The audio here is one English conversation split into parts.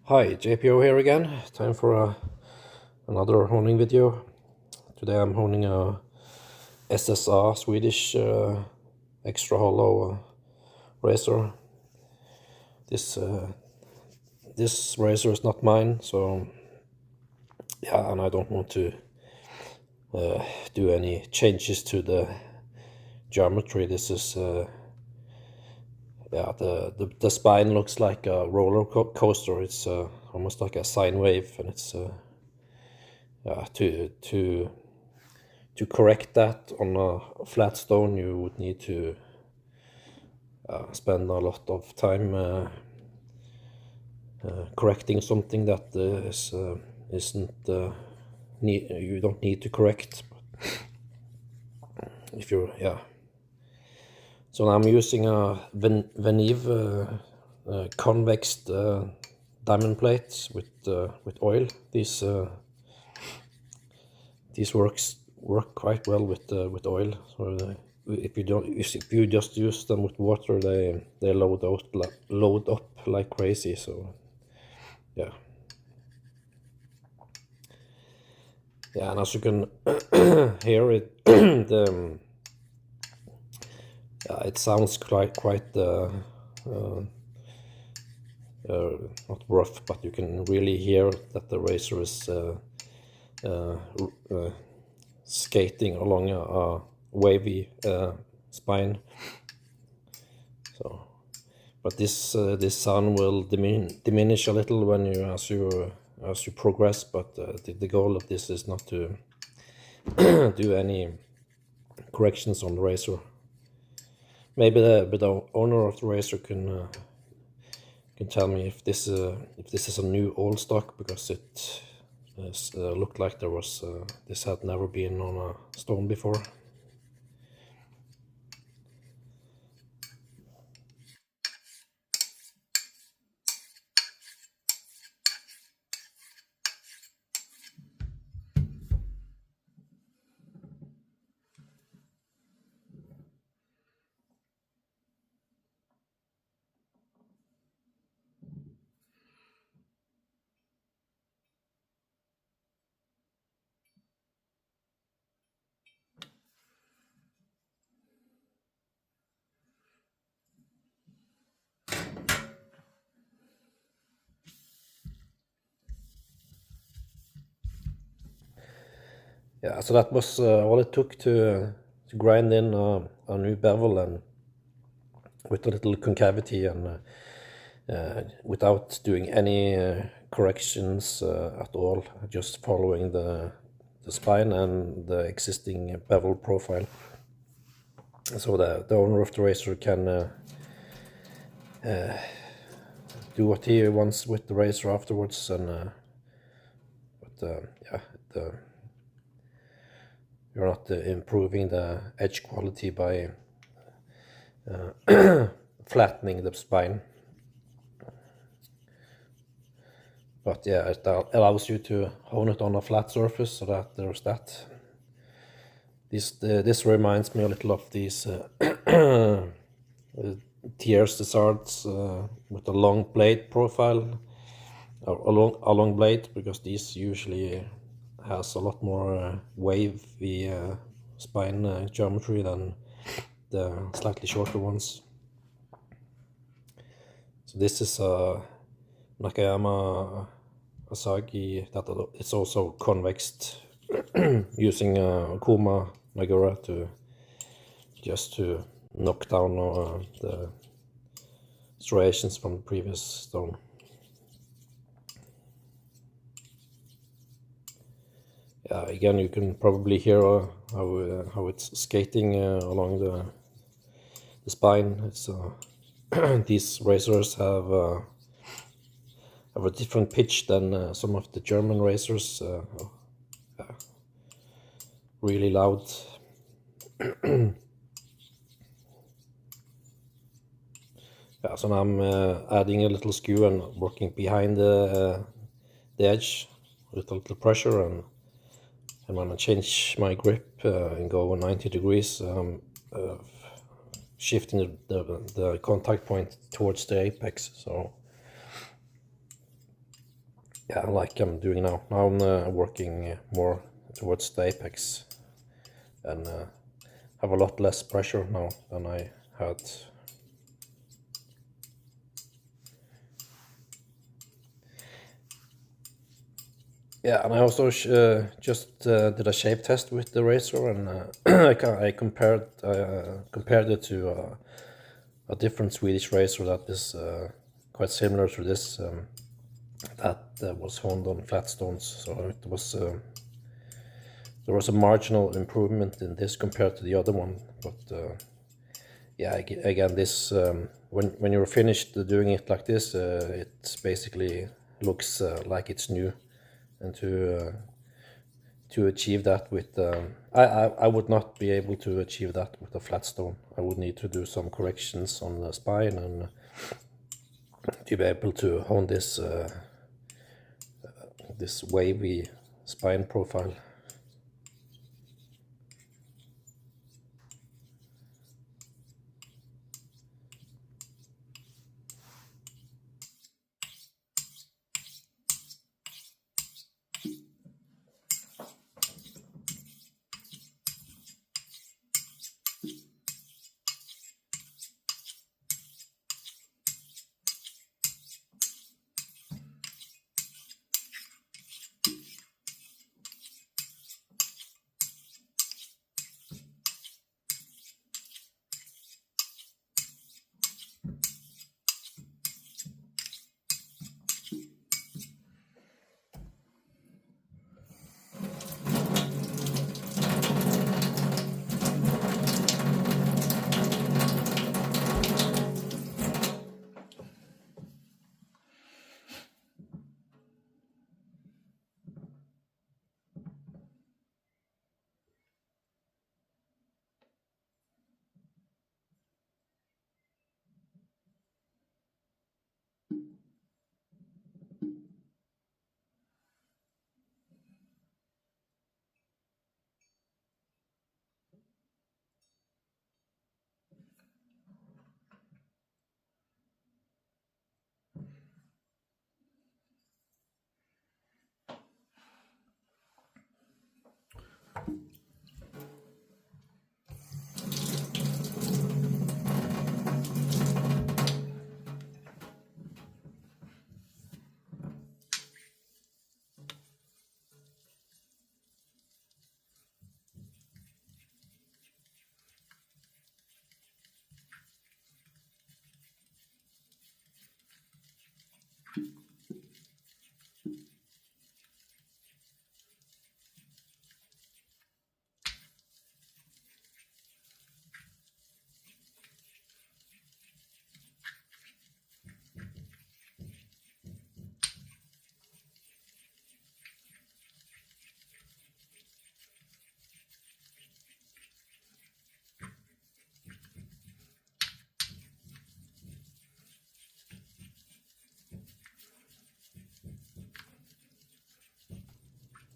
Hi, JPO here again. Time for another honing video. Today I'm honing a SSA Swedish extra hollow razor. This razor is not mine, so yeah, and I don't want to do any changes to the geometry. This is yeah, the spine looks like a roller coaster. It's almost like a sine wave, and it's yeah, to correct that on a flat stone, you would need to spend a lot of time correcting something that isn't you don't need to correct. If you're so I'm using a Venev convex diamond plates with oil. These work quite well with oil. So if you just use them with water, they load up like crazy. So yeah, and as you can hear it, it sounds quite not rough, but you can really hear that the razor is skating along a wavy spine. So, but this sound will diminish a little when as you progress. But the goal of this is not to do any corrections on the razor. Maybe the owner of the razor can tell me if this is a new old stock, because it looked like there was this had never been on a stone before. Yeah, so that was all it took to grind in a new bevel, and with a little concavity, and without doing any corrections at all, just following the spine and the existing bevel profile. So the owner of the razor can do what he wants with the razor afterwards, and yeah, you're not improving the edge quality by flattening the spine. But yeah, it allows you to hone it on a flat surface, so that there's that. This reminds me a little of these Tier's Desarts with a long blade profile, or a long blade, because these usually has a lot more wavy spine geometry than the slightly shorter ones. So this is a Nakayama Asagi that it's also convexed using Kuma Nagura to knock down the striations from the previous stone. Yeah, again, you can probably hear how it's skating along the spine. It's these razors have a different pitch than some of the German razors. Really loud. Yeah, so now I'm adding a little skew and working behind the edge with a little pressure, and when I change my grip and go 90 degrees, shifting the contact point towards the apex. So yeah, like I'm doing now. Now I'm working more towards the apex and have a lot less pressure now than I had. Yeah, and I also just did a shape test with the razor, and I compared it to a different Swedish razor that is quite similar to this, that was honed on flat stones. So it was there was a marginal improvement in this compared to the other one, but yeah, again, this when you're finished doing it like this, it basically looks like it's new. And to achieve that with I would not be able to achieve that with a flat stone. I would need to do some corrections on the spine and to be able to hone this this wavy spine profile.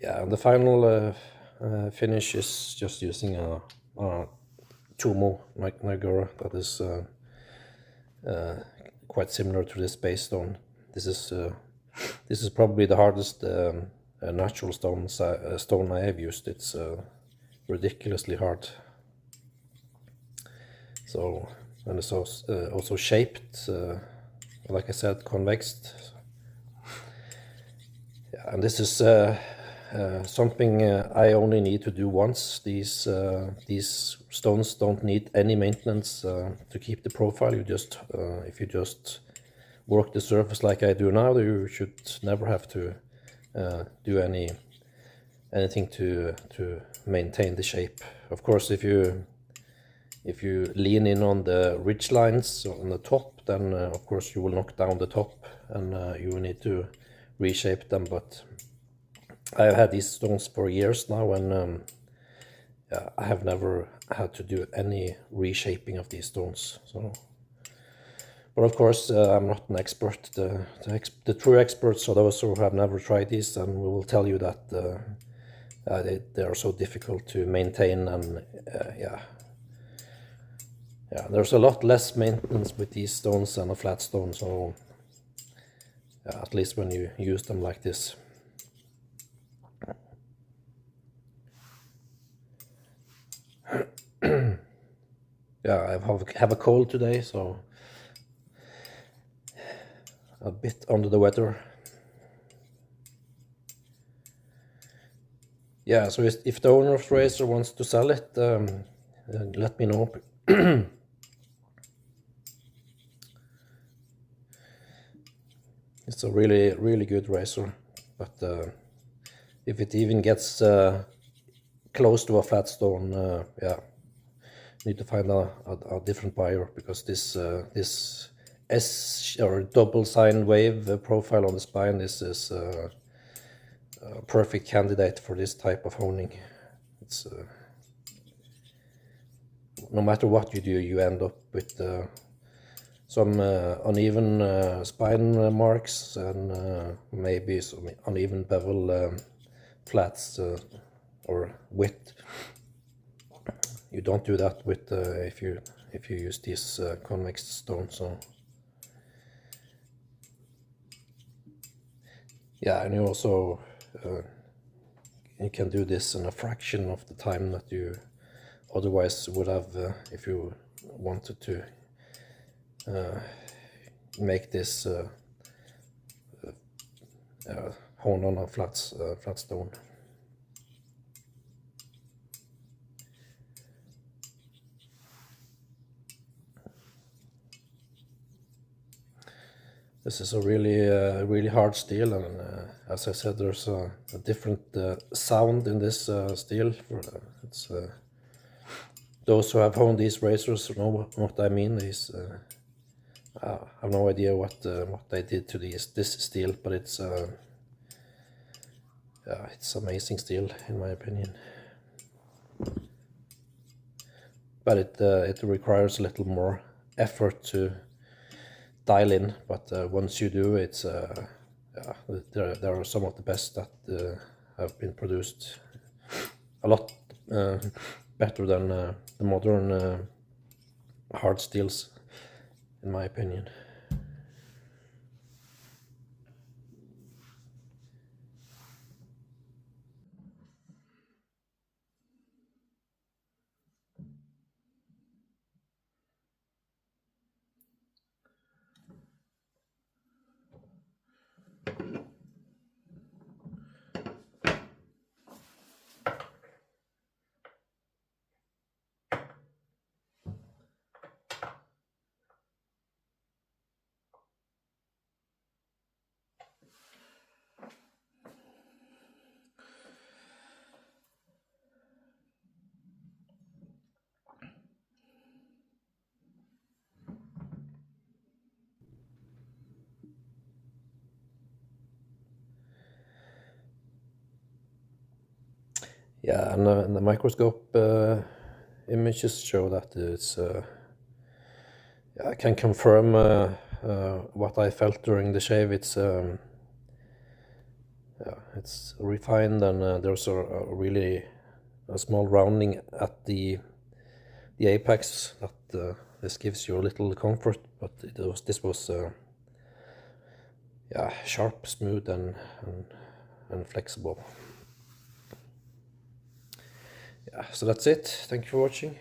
Yeah, and the final finish is just using a Chumo Nagura that is quite similar to this base stone. This is probably the hardest natural stone I have used. It's ridiculously hard. So, and it's also shaped, like I said, convexed. Yeah, and this is something I only need to do once. These stones don't need any maintenance to keep the profile. You just if you just work the surface like I do now, you should never have to do anything to maintain the shape. Of course, if you lean in on the ridge lines on the top, then of course you will knock down the top and you will need to reshape them. But I've had these stones for years now, and I have never had to do any reshaping of these stones. So, but of course, I'm not an expert. The true experts are those who have never tried these, and we will tell you that they are so difficult to maintain, and yeah, there's a lot less maintenance with these stones than a flat stone. So at least when you use them like this. Yeah, I have a cold today, so a bit under the weather. Yeah, so if the owner of the razor wants to sell it, let me know. It's a really good razor, but if it even gets close to a flat stone, yeah, need to find a different buyer, because this S or double sine wave profile on the spine, this is a perfect candidate for this type of honing. It's no matter what you do, you end up with some uneven spine marks and maybe some uneven bevel flats or width. You don't do that with if you use these convex stones. So yeah, and you also you can do this in a fraction of the time that you otherwise would have if you wanted to make this hone on a flat stone. This is a really hard steel, and as I said, there's a different sound in this steel. It's those who have honed these razors know what I mean. I have no idea what they did to this steel, but it's amazing steel in my opinion. But it requires a little more effort to dial in, but once you do, it's there are some of the best that have been produced, a lot better than the modern hard steels, in my opinion. Yeah, and the microscope images show that it's. I can confirm what I felt during the shave. It's refined, and there's a really small rounding at the apex that this gives you a little comfort. But this was sharp, smooth, and flexible. Yeah, so that's it. Thank you for watching.